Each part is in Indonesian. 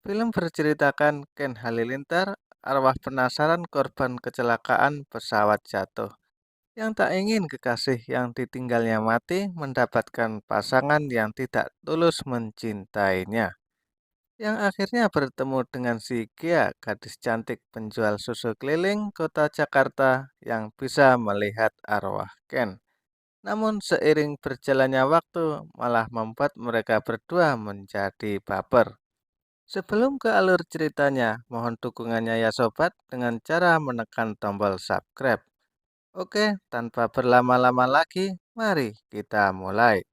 Film berceritakan Ken Halilintar, arwah penasaran korban kecelakaan pesawat jatuh, yang tak ingin kekasih yang ditinggalnya mati mendapatkan pasangan yang tidak tulus mencintainya. Yang akhirnya bertemu dengan si Gia, gadis cantik penjual susu keliling kota Jakarta yang bisa melihat arwah Ken. Namun seiring berjalannya waktu malah membuat mereka berdua menjadi baper. Sebelum ke alur ceritanya, mohon dukungannya ya sobat dengan cara menekan tombol subscribe. Oke, tanpa berlama-lama lagi, mari kita mulai.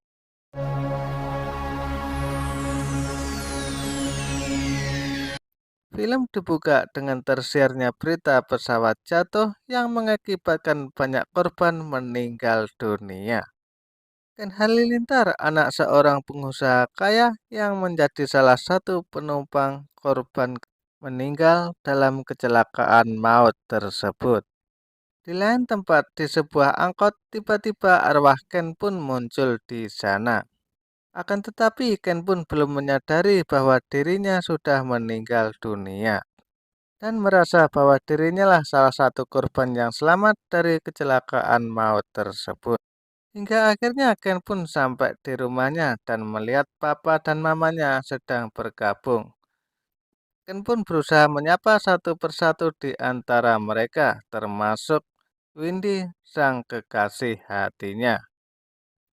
Film dibuka dengan tersiarnya berita pesawat jatuh yang mengakibatkan banyak korban meninggal dunia. Ken Halilintar, anak seorang pengusaha kaya yang menjadi salah satu penumpang korban meninggal dalam kecelakaan maut tersebut. Di lain tempat, di sebuah angkot, tiba-tiba arwah Ken pun muncul di sana. Akan tetapi, Ken pun belum menyadari bahwa dirinya sudah meninggal dunia dan merasa bahwa dirinya lah salah satu korban yang selamat dari kecelakaan maut tersebut. Hingga akhirnya Ken pun sampai di rumahnya dan melihat papa dan mamanya sedang bergabung. Ken pun berusaha menyapa satu persatu di antara mereka, termasuk Windy, sang kekasih hatinya.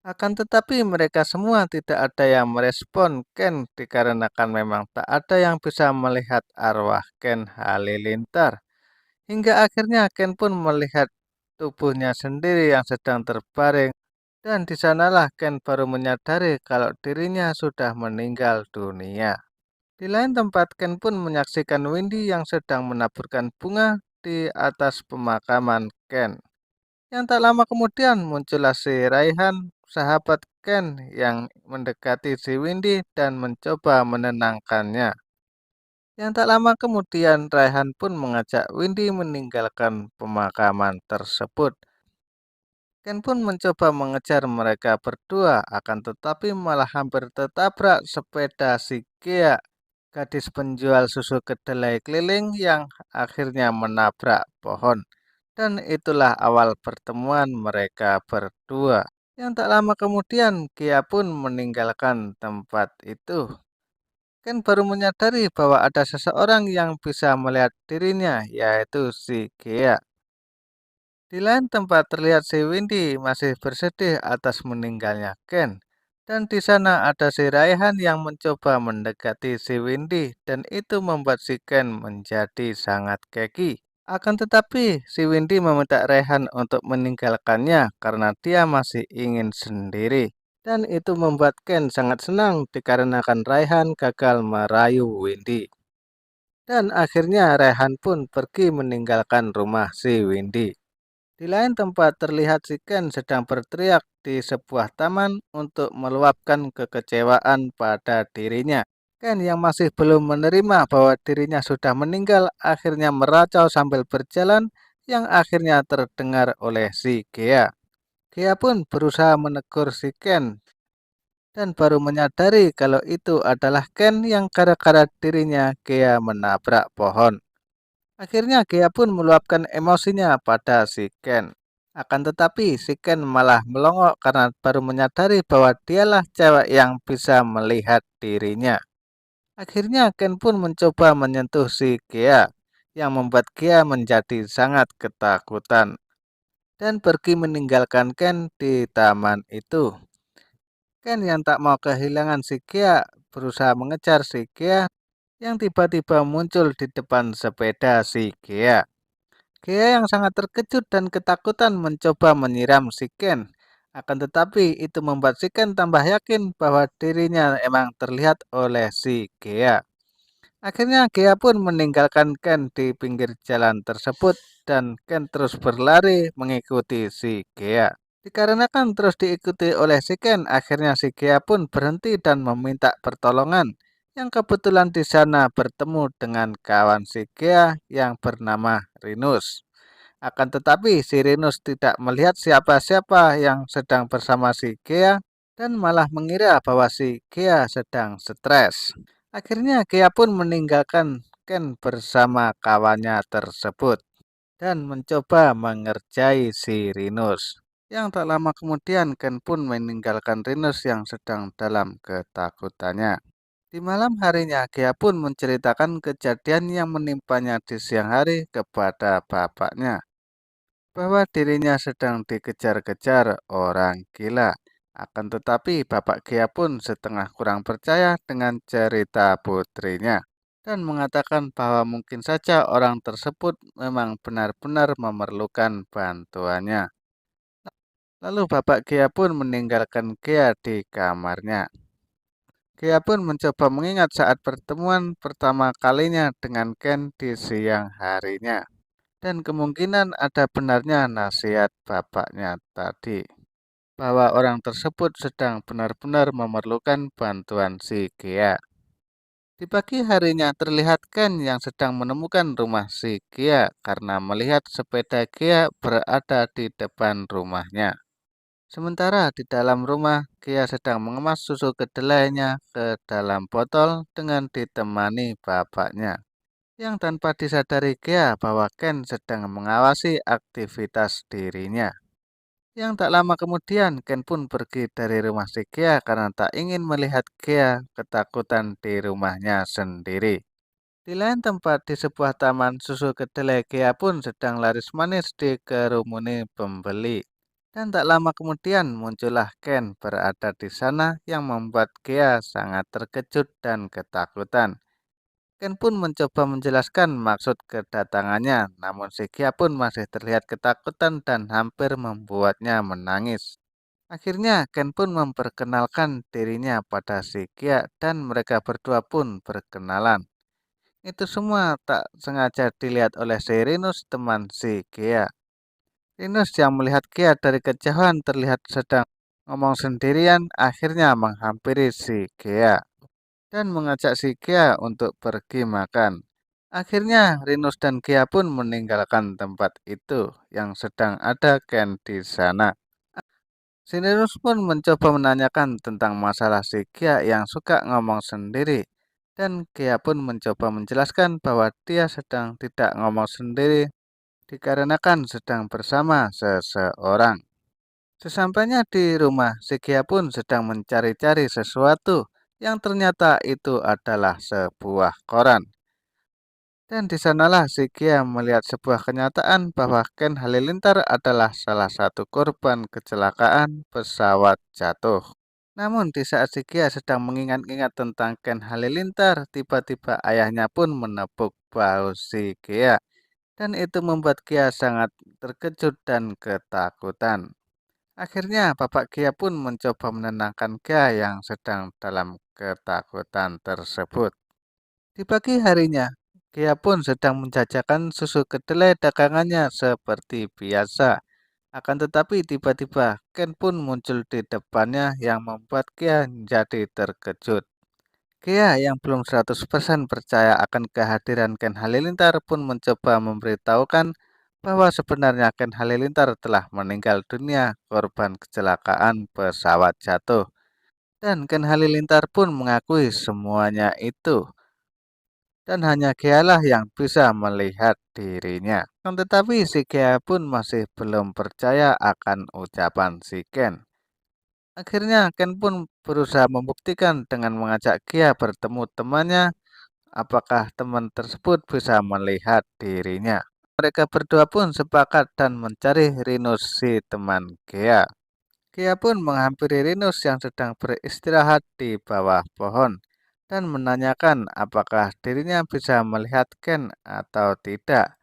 Akan tetapi mereka semua tidak ada yang merespon Ken dikarenakan memang tak ada yang bisa melihat arwah Ken Halilintar. Hingga akhirnya Ken pun melihat tubuhnya sendiri yang sedang terbaring dan di sanalah Ken baru menyadari kalau dirinya sudah meninggal dunia. Di lain tempat Ken pun menyaksikan Windy yang sedang menaburkan bunga di atas pemakaman Ken. Yang tak lama kemudian muncullah si Raihan, sahabat Ken yang mendekati si Windy dan mencoba menenangkannya. Yang tak lama kemudian Raihan pun mengajak Windy meninggalkan pemakaman tersebut. Ken pun mencoba mengejar mereka berdua, akan tetapi malah hampir tertabrak sepeda si Gea, gadis penjual susu kedelai keliling yang akhirnya menabrak pohon. Dan itulah awal pertemuan mereka berdua. Yang tak lama kemudian, Gia pun meninggalkan tempat itu. Ken baru menyadari bahwa ada seseorang yang bisa melihat dirinya, yaitu si Gia. Di lain tempat terlihat si Windy masih bersedih atas meninggalnya Ken. Dan di sana ada si Raihan yang mencoba mendekati si Windy dan itu membuat si Ken menjadi sangat keki. Akan tetapi si Windy meminta Raihan untuk meninggalkannya karena dia masih ingin sendiri. Dan itu membuat Ken sangat senang dikarenakan Raihan gagal merayu Windy. Dan akhirnya Raihan pun pergi meninggalkan rumah si Windy. Di lain tempat terlihat si Ken sedang berteriak di sebuah taman untuk meluapkan kekecewaan pada dirinya. Ken yang masih belum menerima bahwa dirinya sudah meninggal akhirnya meracau sambil berjalan yang akhirnya terdengar oleh si Gea. Gea pun berusaha menegur si Ken dan baru menyadari kalau itu adalah Ken yang gara-gara dirinya Gea menabrak pohon. Akhirnya Gea pun meluapkan emosinya pada si Ken. Akan tetapi si Ken malah melongok karena baru menyadari bahwa dialah cewek yang bisa melihat dirinya. Akhirnya Ken pun mencoba menyentuh si Gea yang membuat Gea menjadi sangat ketakutan dan pergi meninggalkan Ken di taman itu. Ken yang tak mau kehilangan si Gea berusaha mengejar si Gea yang tiba-tiba muncul di depan sepeda si Gea. Gea yang sangat terkejut dan ketakutan mencoba menyiram si Ken. Akan tetapi itu membuat si Ken tambah yakin bahwa dirinya emang terlihat oleh si Gea. Akhirnya Gea pun meninggalkan Ken di pinggir jalan tersebut dan Ken terus berlari mengikuti si Gea. Dikarenakan terus diikuti oleh si Ken, akhirnya si Gea pun berhenti dan meminta pertolongan. Yang kebetulan di sana bertemu dengan kawan si Gea yang bernama Rinus. Akan tetapi si Rinus tidak melihat siapa-siapa yang sedang bersama si Gea dan malah mengira bahwa si Gea sedang stres. Akhirnya Kia pun meninggalkan Ken bersama kawannya tersebut dan mencoba mengerjai si Rinus. Yang tak lama kemudian Ken pun meninggalkan Rinus yang sedang dalam ketakutannya. Di malam harinya, Kia pun menceritakan kejadian yang menimpanya di siang hari kepada bapaknya, bahwa dirinya sedang dikejar-kejar orang gila. Akan tetapi Bapak Kia pun setengah kurang percaya dengan cerita putrinya dan mengatakan bahwa mungkin saja orang tersebut memang benar-benar memerlukan bantuannya. Lalu Bapak Kia pun meninggalkan Kia di kamarnya. Kia pun mencoba mengingat saat pertemuan pertama kalinya dengan Ken di siang harinya. Dan kemungkinan ada benarnya nasihat bapaknya tadi, bahwa orang tersebut sedang benar-benar memerlukan bantuan si Kia. Di pagi harinya terlihat Ken yang sedang menemukan rumah si Kia karena melihat sepeda Kia berada di depan rumahnya. Sementara di dalam rumah, Kia sedang mengemas susu kedelainya ke dalam botol dengan ditemani bapaknya, yang tanpa disadari Kia bahwa Ken sedang mengawasi aktivitas dirinya. Yang tak lama kemudian, Ken pun pergi dari rumah si Kia karena tak ingin melihat Kia ketakutan di rumahnya sendiri. Di lain tempat di sebuah taman, susu kedelai Kia pun sedang laris manis di kerumuni pembeli. Dan tak lama kemudian muncullah Ken berada di sana yang membuat Kia sangat terkejut dan ketakutan. Ken pun mencoba menjelaskan maksud kedatangannya, namun si Kia pun masih terlihat ketakutan dan hampir membuatnya menangis. Akhirnya Ken pun memperkenalkan dirinya pada si Kia dan mereka berdua pun berkenalan. Itu semua tak sengaja dilihat oleh si Rinus teman si Kia. Rinus yang melihat Kia dari kejauhan terlihat sedang ngomong sendirian akhirnya menghampiri si Kia dan mengajak si Kia untuk pergi makan. Akhirnya Rinus dan Kia pun meninggalkan tempat itu yang sedang ada Ken di sana. Si Rinus pun mencoba menanyakan tentang masalah si Kia yang suka ngomong sendiri. Dan Kia pun mencoba menjelaskan bahwa dia sedang tidak ngomong sendiri dikarenakan sedang bersama seseorang. Sesampainya di rumah, si Kia pun sedang mencari-cari sesuatu yang ternyata itu adalah sebuah koran. Dan di sanalah si Kia melihat sebuah kenyataan bahwa Ken Halilintar adalah salah satu korban kecelakaan pesawat jatuh. Namun di saat si Kia sedang mengingat-ingat tentang Ken Halilintar, tiba-tiba ayahnya pun menepuk bahu si Kia. Dan itu membuat Kia sangat terkejut dan ketakutan. Akhirnya Bapak Kia pun mencoba menenangkan Kia yang sedang dalam ketakutan tersebut. Di pagi harinya, Kia pun sedang menjajakan susu kedelai dagangannya seperti biasa. Akan tetapi tiba-tiba Ken pun muncul di depannya yang membuat Kia menjadi terkejut. Kia yang belum 100% percaya akan kehadiran Ken Halilintar pun mencoba memberitahukan bahwa sebenarnya Ken Halilintar telah meninggal dunia korban kecelakaan pesawat jatuh. Dan Ken Halilintar pun mengakui semuanya itu. Dan hanya Kialah yang bisa melihat dirinya. Tetapi si Kia pun masih belum percaya akan ucapan si Ken. Akhirnya Ken pun berusaha membuktikan dengan mengajak Kia bertemu temannya apakah teman tersebut bisa melihat dirinya. Mereka berdua pun sepakat dan mencari Rinus si teman Kia. Kia pun menghampiri Rinus yang sedang beristirahat di bawah pohon dan menanyakan apakah dirinya bisa melihat Ken atau tidak.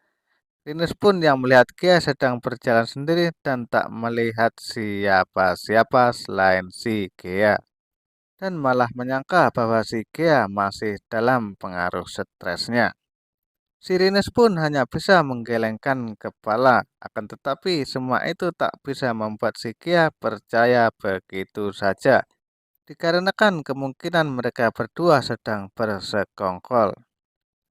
Rinus pun yang melihat Kia sedang berjalan sendiri dan tak melihat siapa-siapa selain si Kia. Dan malah menyangka bahwa si Kia masih dalam pengaruh stresnya. Si Rinus pun hanya bisa menggelengkan kepala, akan tetapi semua itu tak bisa membuat si Kia percaya begitu saja, dikarenakan kemungkinan mereka berdua sedang bersekongkol.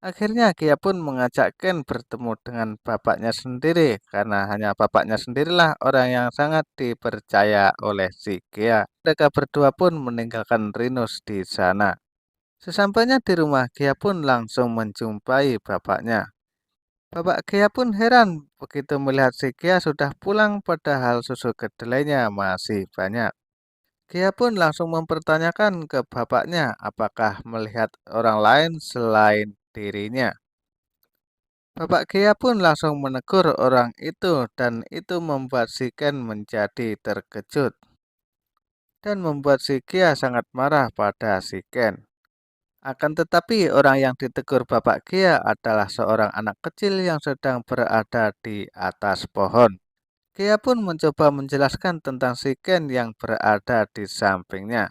Akhirnya Kia pun mengajak Ken bertemu dengan bapaknya sendiri, karena hanya bapaknya sendirilah orang yang sangat dipercaya oleh si Kia. Mereka berdua pun meninggalkan Rinus di sana. Sesampainya di rumah, Gia pun langsung menjumpai bapaknya. Bapak Gia pun heran begitu melihat si Gia sudah pulang padahal susu kedelainya masih banyak. Gia pun langsung mempertanyakan ke bapaknya apakah melihat orang lain selain dirinya. Bapak Gia pun langsung menegur orang itu dan itu membuat si Ken menjadi terkejut dan membuat si Gia sangat marah pada si Ken. Akan tetapi orang yang ditegur Bapak Gia adalah seorang anak kecil yang sedang berada di atas pohon. Gia pun mencoba menjelaskan tentang si Ken yang berada di sampingnya.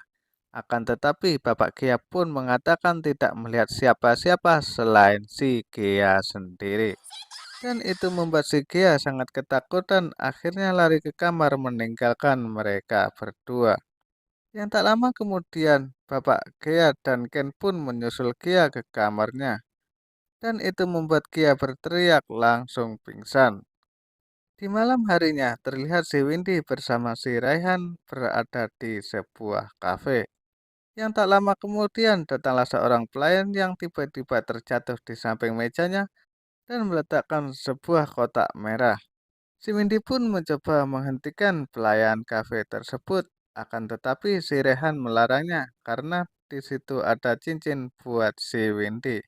Akan tetapi Bapak Gia pun mengatakan tidak melihat siapa-siapa selain si Gia sendiri. Dan itu membuat si Gia sangat ketakutan akhirnya lari ke kamar meninggalkan mereka berdua. Yang tak lama kemudian Bapak Gia dan Ken pun menyusul Gia ke kamarnya. Dan itu membuat Gia berteriak langsung pingsan. Di malam harinya terlihat si Windy bersama si Raihan berada di sebuah kafe. Yang tak lama kemudian datanglah seorang pelayan yang tiba-tiba terjatuh di samping mejanya dan meletakkan sebuah kotak merah. Si Windy pun mencoba menghentikan pelayan kafe tersebut, akan tetapi si Rehan melarangnya karena di situ ada cincin buat si Windy.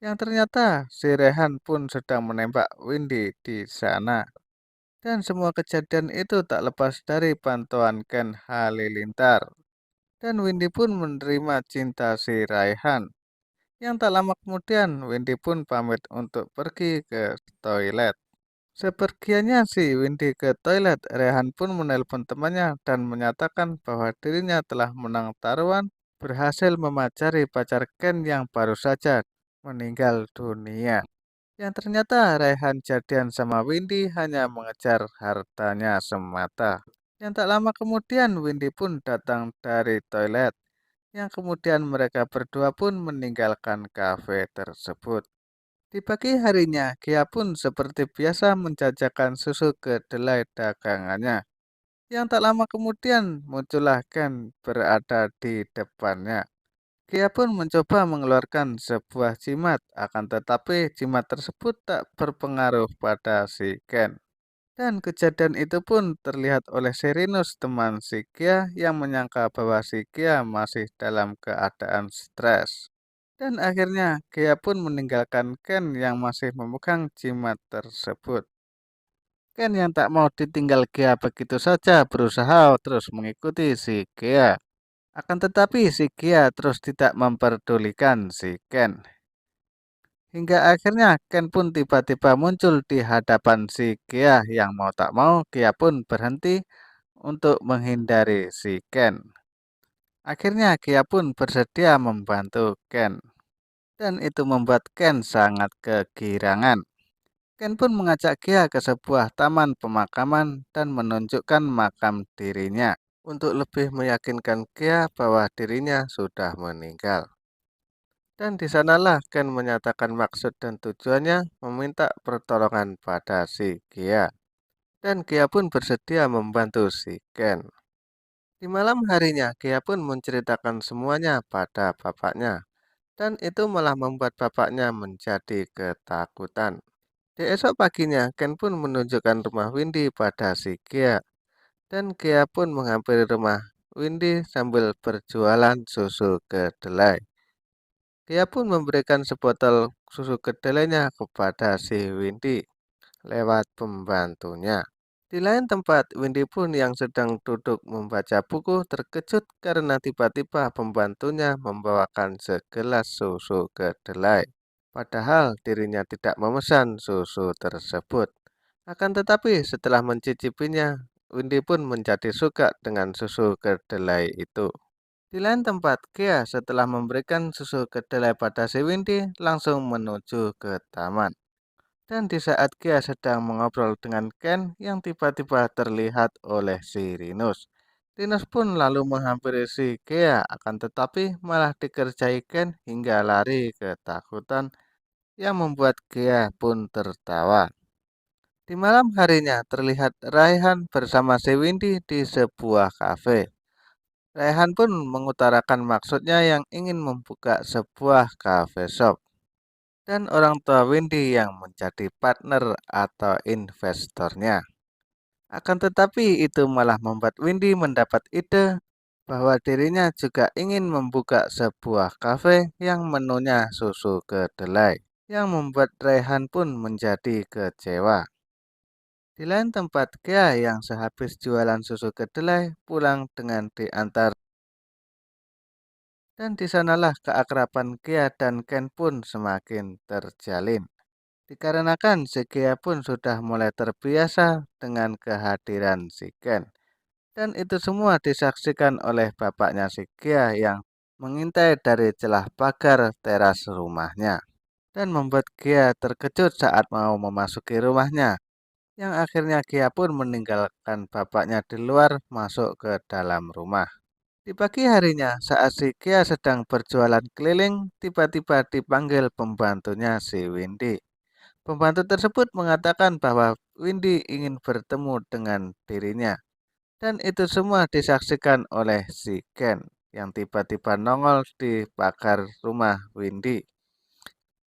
Yang ternyata si Rehan pun sedang menembak Windy di sana. Dan semua kejadian itu tak lepas dari pantauan Ken Halilintar. Dan Windy pun menerima cinta si Raihan. Yang tak lama kemudian, Windy pun pamit untuk pergi ke toilet. Sepergiannya si Windy ke toilet, Rehan pun menelpon temannya dan menyatakan bahwa dirinya telah menang taruhan berhasil memacari pacar Ken yang baru saja meninggal dunia. Yang ternyata Rehan jadian sama Windy hanya mengejar hartanya semata. Yang tak lama kemudian Windy pun datang dari toilet. Yang kemudian mereka berdua pun meninggalkan kafe tersebut. Di pagi harinya, Gia pun seperti biasa menjajakan susu kedelai dagangannya. Yang tak lama kemudian muncullah Ken berada di depannya. Gia pun mencoba mengeluarkan sebuah jimat, akan tetapi jimat tersebut tak berpengaruh pada si Ken. Dan kejadian itu pun terlihat oleh Serinus teman si Gia yang menyangka bahwa si Gia masih dalam keadaan stres. Dan akhirnya Gia pun meninggalkan Ken yang masih memegang jimat tersebut. Ken yang tak mau ditinggal Gia begitu saja berusaha terus mengikuti si Gia. Akan tetapi si Gia terus tidak memperdulikan si Ken. Hingga akhirnya Ken pun tiba-tiba muncul di hadapan si Gia yang mau tak mau Gia pun berhenti untuk menghindari si Ken. Akhirnya Gia pun bersedia membantu Ken. Dan itu membuat Ken sangat kegirangan. Ken pun mengajak Gia ke sebuah taman pemakaman dan menunjukkan makam dirinya untuk lebih meyakinkan Gia bahwa dirinya sudah meninggal. Dan di sanalah Ken menyatakan maksud dan tujuannya meminta pertolongan pada si Gia. Dan Gia pun bersedia membantu si Ken. Di malam harinya, Gia pun menceritakan semuanya pada bapaknya. Dan itu malah membuat bapaknya menjadi ketakutan. Di esok paginya, Ken pun menunjukkan rumah Windy pada si Gia. Dan Gia pun menghampiri rumah Windy sambil berjualan susu kedelai. Dia pun memberikan sebotol susu kedelainya kepada si Windy lewat pembantunya. Di lain tempat, Windy pun yang sedang duduk membaca buku terkejut karena tiba-tiba pembantunya membawakan segelas susu kedelai. Padahal dirinya tidak memesan susu tersebut. Akan tetapi setelah mencicipinya, Windy pun menjadi suka dengan susu kedelai itu. Di lain tempat, Gia setelah memberikan susu kedelai pada si Windy langsung menuju ke taman. Dan di saat Gia sedang mengobrol dengan Ken yang tiba-tiba terlihat oleh si Rinus. Rinus pun lalu menghampiri si Gia akan tetapi malah dikerjai Ken hingga lari ketakutan yang membuat Gia pun tertawa. Di malam harinya terlihat Raihan bersama si Windy di sebuah kafe. Raihan pun mengutarakan maksudnya yang ingin membuka sebuah cafe shop. Dan orang tua Windy yang menjadi partner atau investornya. Akan tetapi itu malah membuat Windy mendapat ide bahwa dirinya juga ingin membuka sebuah kafe yang menunya susu kedelai, yang membuat Raihan pun menjadi kecewa. Di lain tempat, Kia yang sehabis jualan susu kedelai pulang dengan diantar, dan di sanalah keakraban Kia dan Ken pun semakin terjalin. Dikarenakan si Kia pun sudah mulai terbiasa dengan kehadiran si Ken. Dan itu semua disaksikan oleh bapaknya si Kia yang mengintai dari celah pagar teras rumahnya. Dan membuat Kia terkejut saat mau memasuki rumahnya. Yang akhirnya Kia pun meninggalkan bapaknya di luar masuk ke dalam rumah. Di pagi harinya, saat si Kia sedang berjualan keliling, tiba-tiba dipanggil pembantunya si Windy. Pembantu tersebut mengatakan bahwa Windy ingin bertemu dengan dirinya. Dan itu semua disaksikan oleh si Ken yang tiba-tiba nongol di pagar rumah Windy.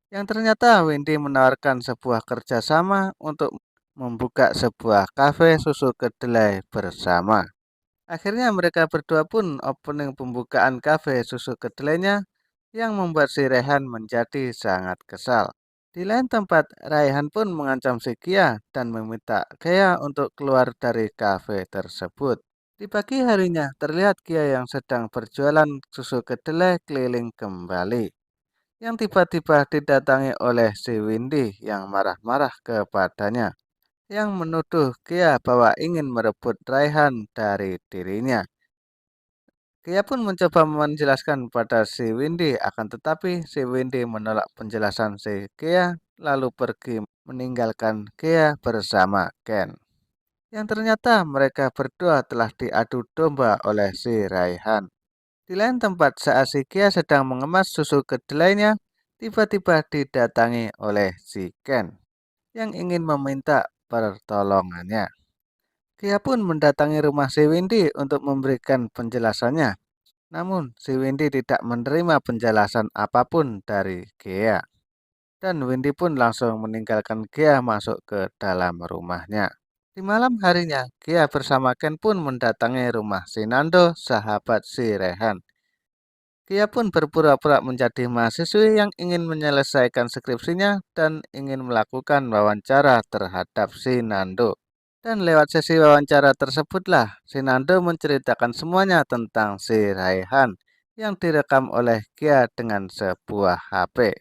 Yang ternyata Windy menawarkan sebuah kerjasama untuk membuka sebuah kafe susu kedelai bersama. Akhirnya mereka berdua pun opening pembukaan kafe susu kedelainya yang membuat si Rehan menjadi sangat kesal. Di lain tempat, Raihan pun mengancam si Kia dan meminta Kia untuk keluar dari kafe tersebut. Di pagi harinya, terlihat Kia yang sedang berjualan susu kedelai keliling kembali, yang tiba-tiba didatangi oleh si Windy yang marah-marah kepadanya, yang menuduh Kia bahwa ingin merebut Raihan dari dirinya. Kia pun mencoba menjelaskan pada si Windy, akan tetapi si Windy menolak penjelasan si Kia, lalu pergi meninggalkan Kia bersama Ken. Yang ternyata mereka berdua telah diadu domba oleh si Raihan. Di lain tempat saat si Kia sedang mengemas susu kedelainya, tiba-tiba didatangi oleh si Ken yang ingin meminta pertolongannya. Kia pun mendatangi rumah si Windy untuk memberikan penjelasannya. Namun, si Windy tidak menerima penjelasan apapun dari Kia. Dan Windy pun langsung meninggalkan Kia masuk ke dalam rumahnya. Di malam harinya, Kia bersama Ken pun mendatangi rumah si Nando, sahabat si Rehan. Kia pun berpura-pura menjadi mahasiswi yang ingin menyelesaikan skripsinya dan ingin melakukan wawancara terhadap si Nando. Dan lewat sesi wawancara tersebutlah, si Nando menceritakan semuanya tentang si Raihan yang direkam oleh Kia dengan sebuah HP.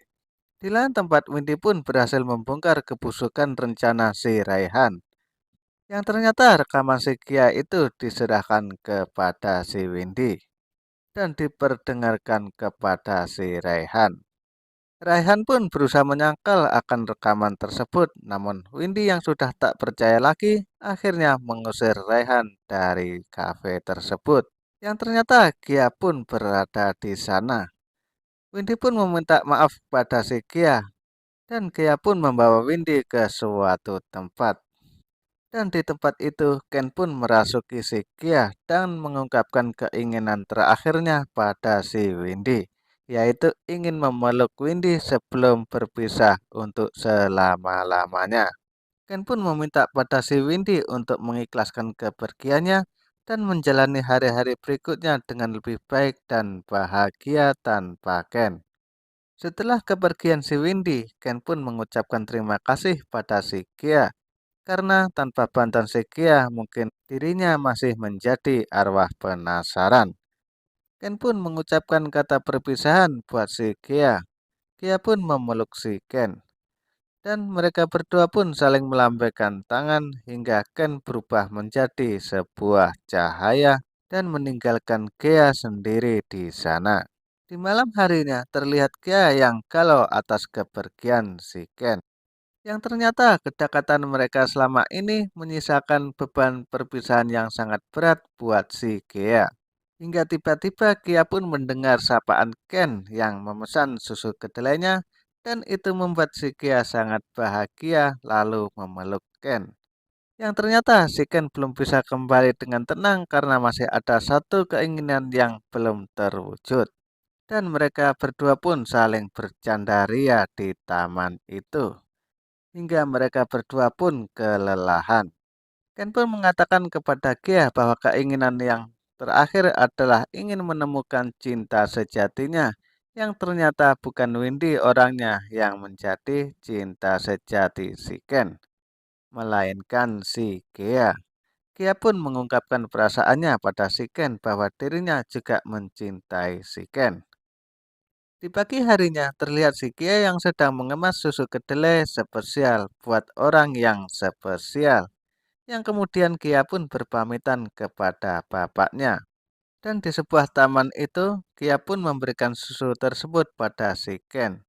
Di lain tempat, Windy pun berhasil membongkar kebusukan rencana si Raihan. Yang ternyata rekaman si Kia itu diserahkan kepada si Windy dan diperdengarkan kepada si Raihan. Raihan pun berusaha menyangkal akan rekaman tersebut, namun Windy yang sudah tak percaya lagi akhirnya mengusir Raihan dari kafe tersebut. Yang ternyata Kia pun berada di sana. Windy pun meminta maaf pada si Kia dan Kia pun membawa Windy ke suatu tempat. Dan di tempat itu Ken pun merasuki si Kia dan mengungkapkan keinginan terakhirnya pada si Windy, yaitu ingin memeluk Windy sebelum berpisah untuk selama-lamanya. Ken pun meminta pada si Windy untuk mengikhlaskan kepergiannya dan menjalani hari-hari berikutnya dengan lebih baik dan bahagia tanpa Ken. Setelah kepergian si Windy, Ken pun mengucapkan terima kasih pada si Kia karena tanpa bantuan si Kia mungkin dirinya masih menjadi arwah penasaran. Ken pun mengucapkan kata perpisahan buat si Kia. Kia pun memeluk si Ken. Dan mereka berdua pun saling melambaikan tangan hingga Ken berubah menjadi sebuah cahaya dan meninggalkan Kia sendiri di sana. Di malam harinya terlihat Kia yang galau atas kepergian si Ken. Yang ternyata kedekatan mereka selama ini menyisakan beban perpisahan yang sangat berat buat si Kia. Hingga tiba-tiba Kia pun mendengar sapaan Ken yang memesan susu kedelainya dan itu membuat si Kia sangat bahagia lalu memeluk Ken. Yang ternyata si Ken belum bisa kembali dengan tenang karena masih ada satu keinginan yang belum terwujud. Dan mereka berdua pun saling bercanda ria di taman itu. Hingga mereka berdua pun kelelahan. Ken pun mengatakan kepada Gia bahwa keinginan yang terakhir adalah ingin menemukan cinta sejatinya, yang ternyata bukan Windy orangnya yang menjadi cinta sejati si Ken, melainkan si Gia. Gia pun mengungkapkan perasaannya pada si Ken bahwa dirinya juga mencintai si Ken. Di pagi harinya terlihat si Gia yang sedang mengemas susu kedelai spesial buat orang yang spesial. Yang kemudian Gia pun berpamitan kepada bapaknya. Dan di sebuah taman itu, Gia pun memberikan susu tersebut pada si Ken.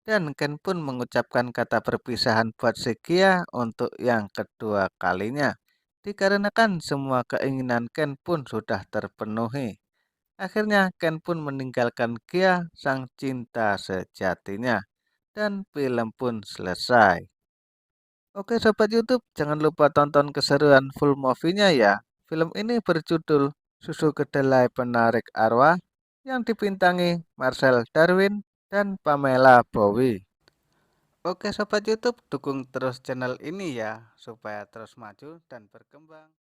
Dan Ken pun mengucapkan kata perpisahan buat si Gia untuk yang kedua kalinya. Dikarenakan semua keinginan Ken pun sudah terpenuhi. Akhirnya Ken pun meninggalkan Gia sang cinta sejatinya. Dan film pun selesai. Oke Sobat YouTube, jangan lupa tonton keseruan full movie-nya ya. Film ini berjudul Susu Kedelai Penarik Arwah yang dibintangi Marcel Darwin dan Pamela Bowie. Oke Sobat YouTube, dukung terus channel ini ya supaya terus maju dan berkembang.